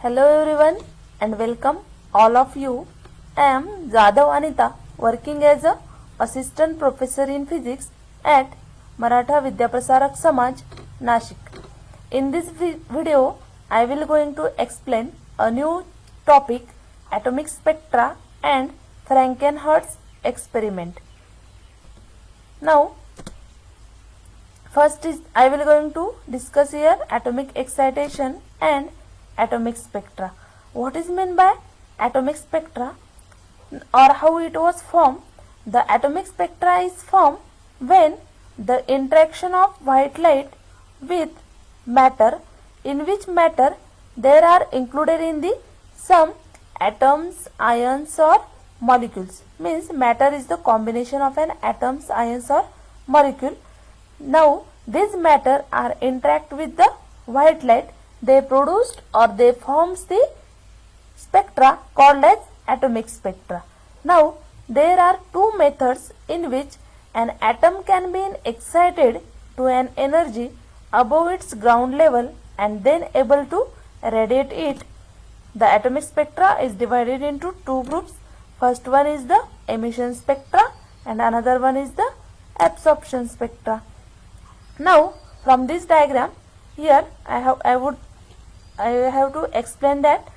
Hello everyone and welcome all of you. I am Jadhav Anita, working as a assistant professor in physics at Maratha Vidyaprasarak Samaj, Nashik. In this video, I will going to explain a new topic, atomic spectra and Frankenhertz experiment. Now, first is I will going to discuss here atomic excitation and atomic spectra. What is meant by atomic spectra or how it was formed? The atomic spectra is formed when the interaction of white light with matter, in which matter there are included in the some atoms, ions or molecules. Means matter is the combination of an atoms, ions or molecule. Now these matter are interact with the white light, they produced or they forms the spectra called as atomic spectra. Now there are two methods in which an atom can be excited to an energy above its ground level and then able to radiate it. The atomic spectra is divided into two groups. First one is the emission spectra and another one is the absorption spectra. Now from this diagram here I have to explain that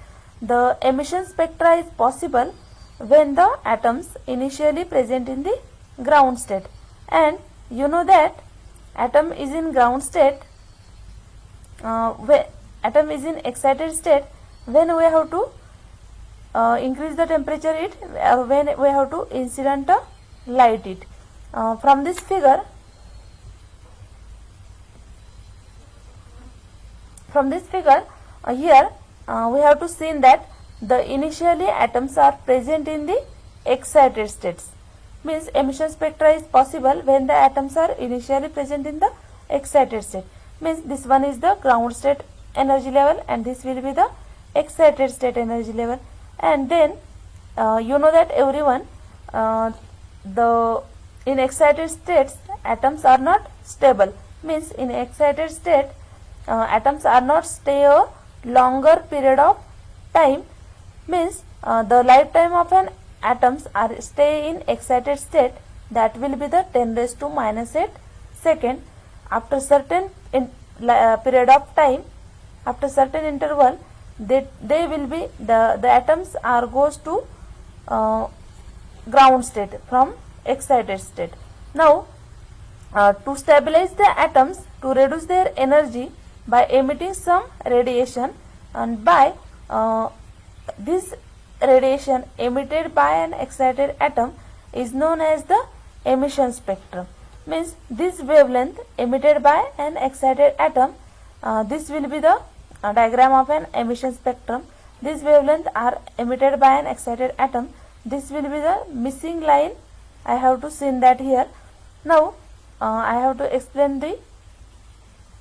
the emission spectra is possible when the atoms initially present in the ground state, and you know that atom is in ground state, atom is in excited state when we have to increase the temperature it, when we have to incident light it. From this figure here we have to see that the initially atoms are present in the excited states. Means emission spectra is possible when the atoms are initially present in the excited state. Means this one is the ground state energy level and this will be the excited state energy level. And then you know that everyone in excited states atoms are not stable. Means in excited state atoms are not stay a longer period of time. Means the lifetime of an atoms are stay in excited state, that will be the 10 raised to minus 8 second. After certain period of time, after certain interval, they will be the atoms are goes to ground state from excited state. Now to stabilize the atoms, to reduce their energy by emitting some radiation, and by this radiation emitted by an excited atom is known as the emission spectrum. Means this wavelength emitted by an excited atom, this will be the diagram of an emission spectrum. This wavelength are emitted by an excited atom. This will be the missing line. I have to see that here. Now I have to explain the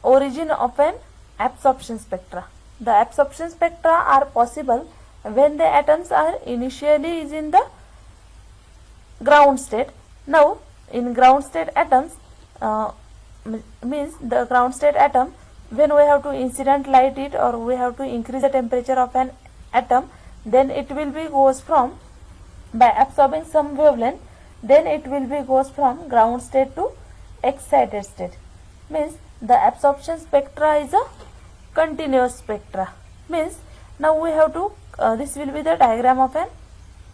origin of an absorption spectra. The absorption spectra are possible when the atoms are initially is in the ground state. Now in ground state atoms, means the ground state atom, when we have to incident light it or we have to increase the temperature of an atom, then it will be goes from, by absorbing some wavelength, then it will be goes from ground state to excited state. Means the absorption spectra is a continuous spectra. Means now we have to this will be the diagram of an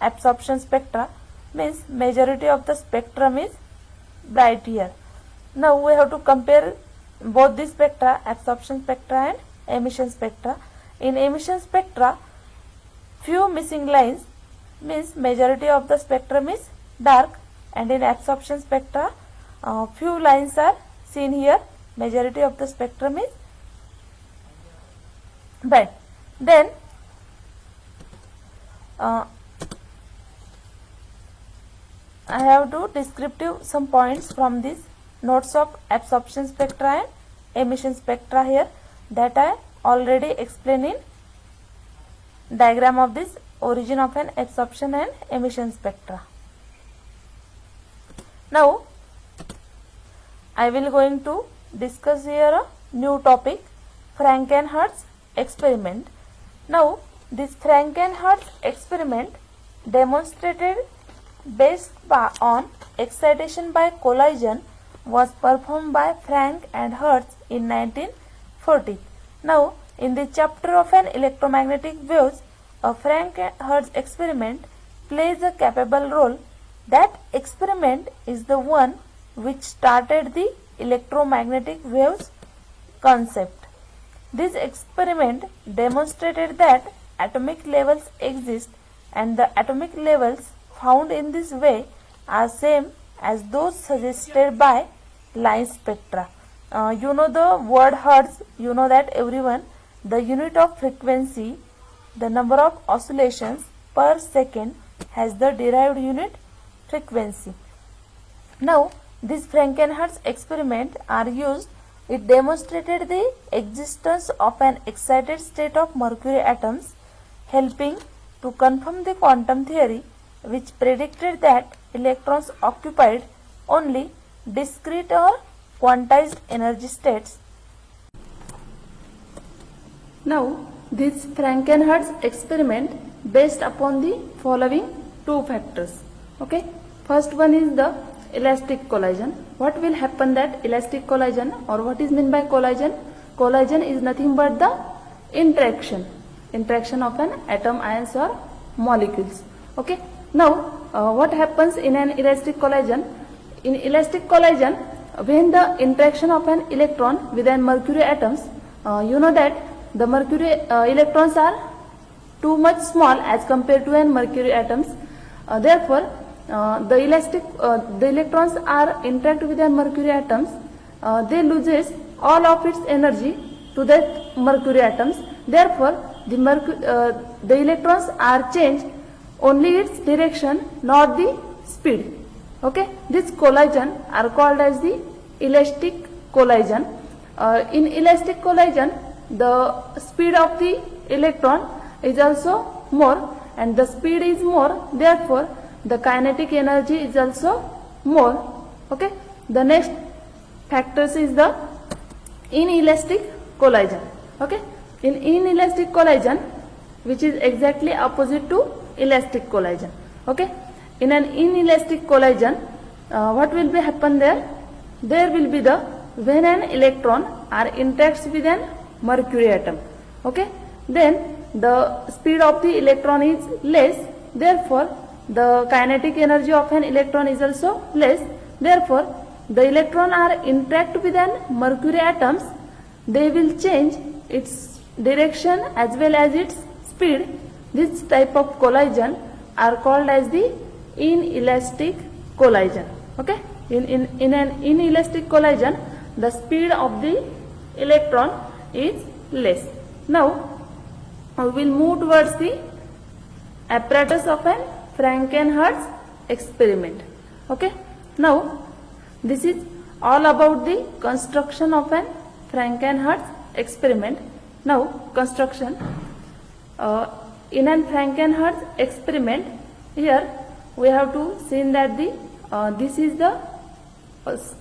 absorption spectra. Means majority of the spectrum is bright here. Now we have to compare both the spectra, absorption spectra and emission spectra. In emission spectra, few missing lines, means majority of the spectrum is dark, and in absorption spectra few lines are seen here, majority of the spectrum is bright. Then I have to descriptive some points from these notes of absorption spectra and emission spectra here, that I already explained in diagram of this origin of an absorption and emission spectra. Now I will going to discuss here a new topic, Frankenhertz experiment. Now, this Frankenhertz experiment demonstrated based on excitation by collision was performed by Frank and Hertz in 1940. Now, in the chapter of an electromagnetic waves, a Frank and Hertz experiment plays a capable role. That experiment is the one which started the electromagnetic waves concept. This experiment demonstrated that atomic levels exist and the atomic levels found in this way are same as those suggested by line spectra. You know the word hertz, you know that everyone, the unit of frequency, the number of oscillations per second has the derived unit frequency. Now, this Frankenhertz experiment are used. It demonstrated the existence of an excited state of mercury atoms, helping to confirm the quantum theory which predicted that electrons occupied only discrete or quantized energy states. Now, this Frankenhertz experiment based upon the following two factors. Okay, first one is the elastic collision. What will happen that elastic collision, or what is meant by collision? Collision is nothing but the interaction of an atom, ions or molecules. Okay, now what happens in an elastic collision? In elastic collision, when the interaction of an electron with an mercury atoms, you know that the mercury electrons are too much small as compared to an mercury atoms. Therefore, the electrons are interact with the mercury atoms. They loses all of its energy to the mercury atoms. Therefore, the electrons are changed only its direction, not the speed. Okay, this collision are called as the elastic collision. In elastic collision, the speed of the electron is also more, and the speed is more. Therefore, the kinetic energy is also more. Okay, the next factors is the inelastic collision. Okay, in inelastic collision, which is exactly opposite to elastic collision. Okay, in an inelastic collision, what will be happen there? There will be the when an electron are interacts with an mercury atom. Okay, then the speed of the electron is less. Therefore, the kinetic energy of an electron is also less. Therefore, the electron are interact with an mercury atoms. They will change its direction as well as its speed. This type of collision are called as the inelastic collision. Okay, in an inelastic collision, the speed of the electron is less. Now, we will move towards the apparatus of an Frankenhertz experiment. Okay, now this is all about the construction of an Frankenhertz experiment. Now, construction in an Frankenhertz experiment, here we have to see that the this is the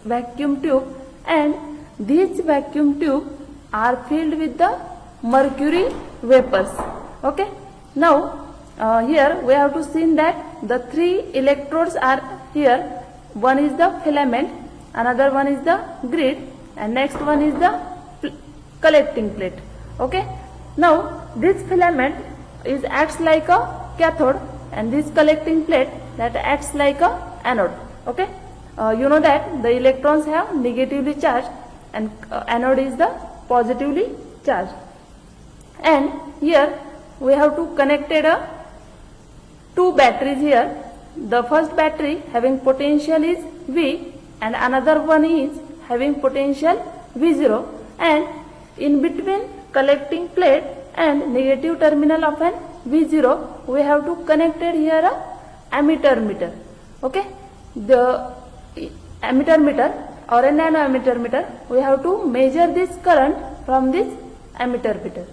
vacuum tube, and these vacuum tube are filled with the mercury vapors. Okay, now here we have to see that the three electrodes are here. One is the filament, another one is the grid, and next one is the collecting plate. Okay, now this filament is acts like a cathode, and this collecting plate that acts like a anode. Okay, you know that the electrons have negatively charged and anode is the positively charged. And here we have to connected two batteries here. The first battery having potential is V and another one is having potential V0, and in between collecting plate and negative terminal of an V0 we have to connected here a ammeter meter. Okay, the ammeter meter or a nanoammeter meter, we have to measure this current from this ammeter meter.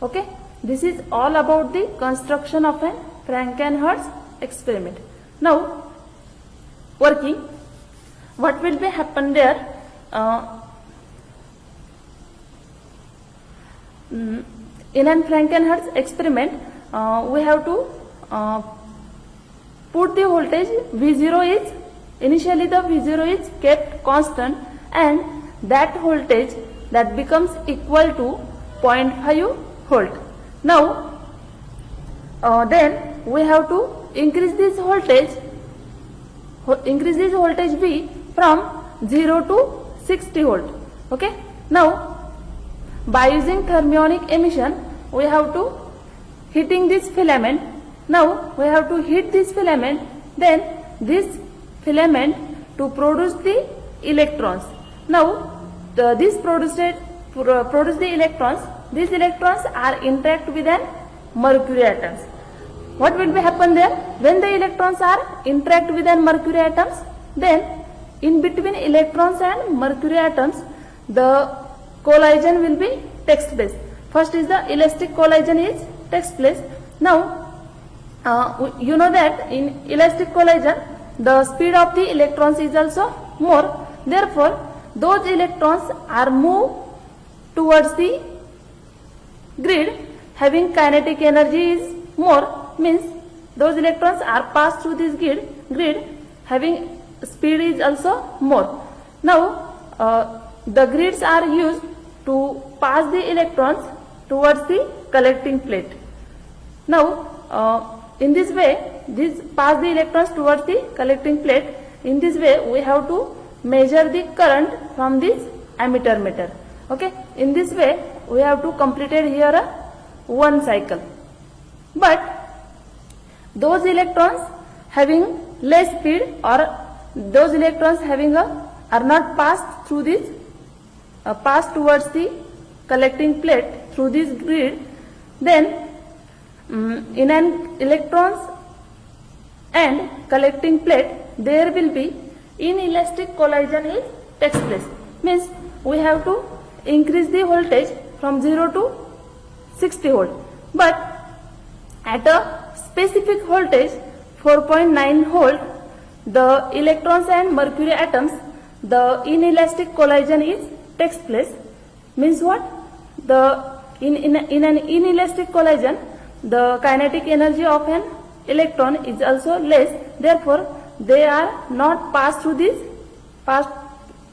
Okay, this is all about the construction of an Frankenhertz experiment. Now, working, what will be happen there? in an Frankenhertz experiment, we have to put the voltage V0 is, initially the V0 is kept constant, and that voltage that becomes equal to 0.5 volt. Now then we have to increase this voltage V from 0 to 60 volt. Okay, now by using thermionic emission we have to heating this filament. Now we have to heat this filament, then this filament to produce the electrons. Now this produce the electrons. These electrons are interact with an mercury atoms. What will be happen there? When the electrons are interact with an mercury atoms, then in between electrons and mercury atoms the collision will be takes place. First is the elastic collision is takes place. Now you know that in elastic collision the speed of the electrons is also more. Therefore those electrons are moved towards the grid having kinetic energy is more, means those electrons are passed through this grid having speed is also more. Now the grids are used to pass the electrons towards the collecting plate. Now in this way, this pass the electrons towards the collecting plate. In this way we have to measure the current from this ammeter meter. Okay, in this way we have to completed here a one cycle. But those electrons having less speed, or those electrons having are not passed through this passed towards the collecting plate through this grid, then in an electrons and collecting plate there will be inelastic collision is takes place. Means we have to increase the voltage from 0 to 60 volt, but at a specific voltage 4.9 volt the electrons and mercury atoms the inelastic collision is takes place. Means what? The in an inelastic collision the kinetic energy of an electron is also less, therefore they are not passed through this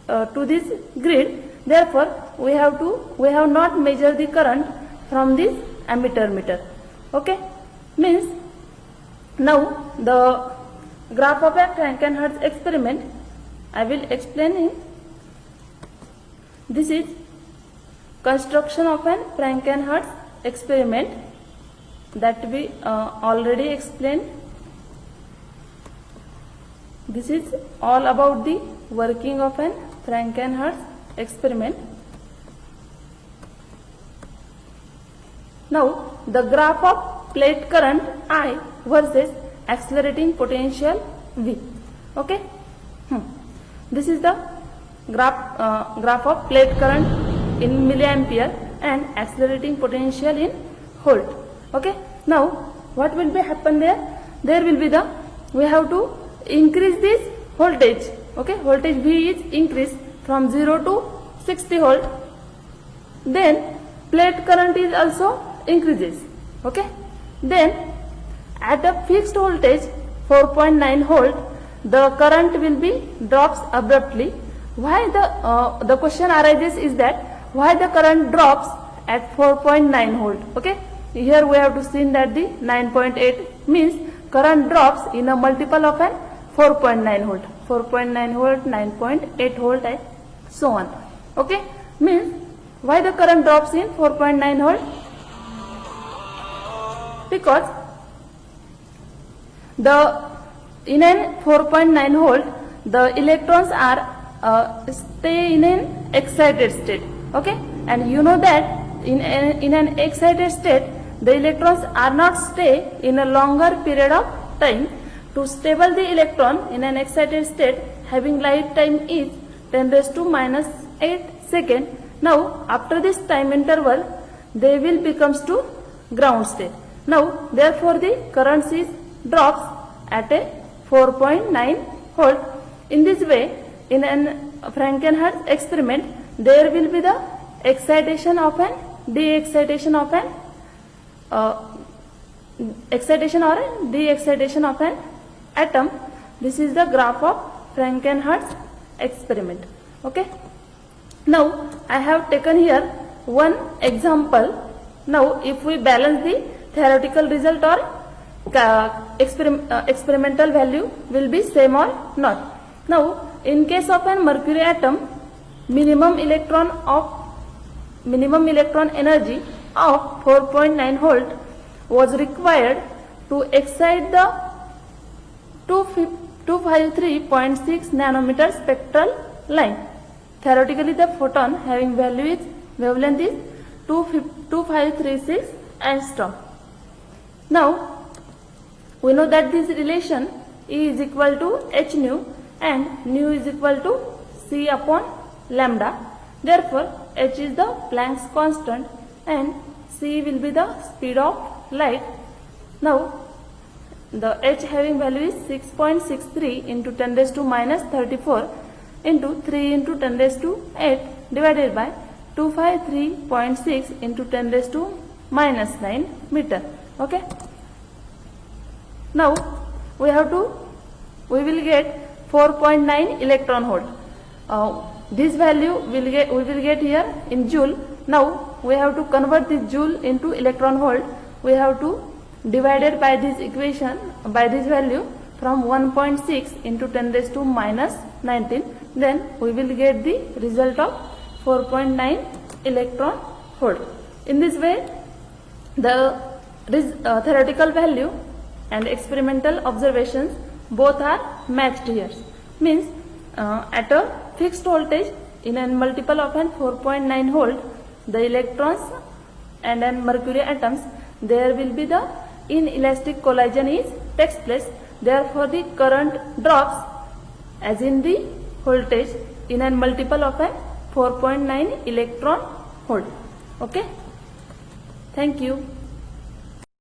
to this grid. Therefore we have not measured the current from this ammeter meter. Okay, means now the graph of a Frankenhertz experiment I will explain in. This is construction of an Frankenhertz experiment that we already explained. This is all about the working of an Frankenhertz experiment. Now the graph of plate current I versus accelerating potential V. Okay, this is the graph of plate current in milliampere and accelerating potential in volt. Okay, now what will be happen there? There will be we have to increase this voltage. Okay, voltage V is increased from 0 to 60 volt. Then plate current is also increases. Okay, then at a fixed voltage 4.9 volt the current will be drops abruptly. Why the question arises is that why the current drops at 4.9 volt. Okay, here we have to see that the 9.8 means current drops in a multiple of an 4.9 volt, 4.9 volt, 9.8 volt and so on. Okay, means why the current drops in 4.9 volt? Because in an 4.9 volt the electrons are stay in an excited state. Okay, and you know that in an excited state the electrons are not stay in a longer period of time. To stable the electron in an excited state having lifetime is 10 raised to minus 8 second. Now after this time interval they will becomes to ground state. Now therefore the current is drops at a 4.9 volt. In this way in an Frankenhertz experiment there will be the excitation of an de-excitation of an excitation or de-excitation of an atom. This is the graph of Frankenhertz experiment. Okay. Now I have taken here one example. Now if we balance the theoretical result or experimental value will be same or not. Now in case of an mercury atom, minimum electron energy of 4.9 volt was required to excite the 253.6 nanometer spectral line. Theoretically, the photon having wavelength is 2536 angstrom. Now we know that this relation E is equal to h nu and nu is equal to c upon lambda. Therefore, h is the Planck's constant and c will be the speed of light. Now, the h having value is 6.63 into 10 raised to minus 34 into 3 into 10 raised to 8 divided by 253.6 into 10 raised to minus 9 meter. Okay. Now we will get 4.9 electron volt. This value we will get here in joule. Now we have to convert this joule into electron volt. We have to divide it by this equation, by this value, from 1.6 into 10 raised to minus 19. Then we will get the result of 4.9 electron volt. In this way, the theoretical value and experimental observations both are matched here. Means at a fixed voltage in a multiple of an 4.9 volt, the electrons and an mercury atoms, there will be the inelastic collision takes place. Therefore, the current drops as in the voltage in a multiple of a 4.9 electron volt. Okay. Thank you.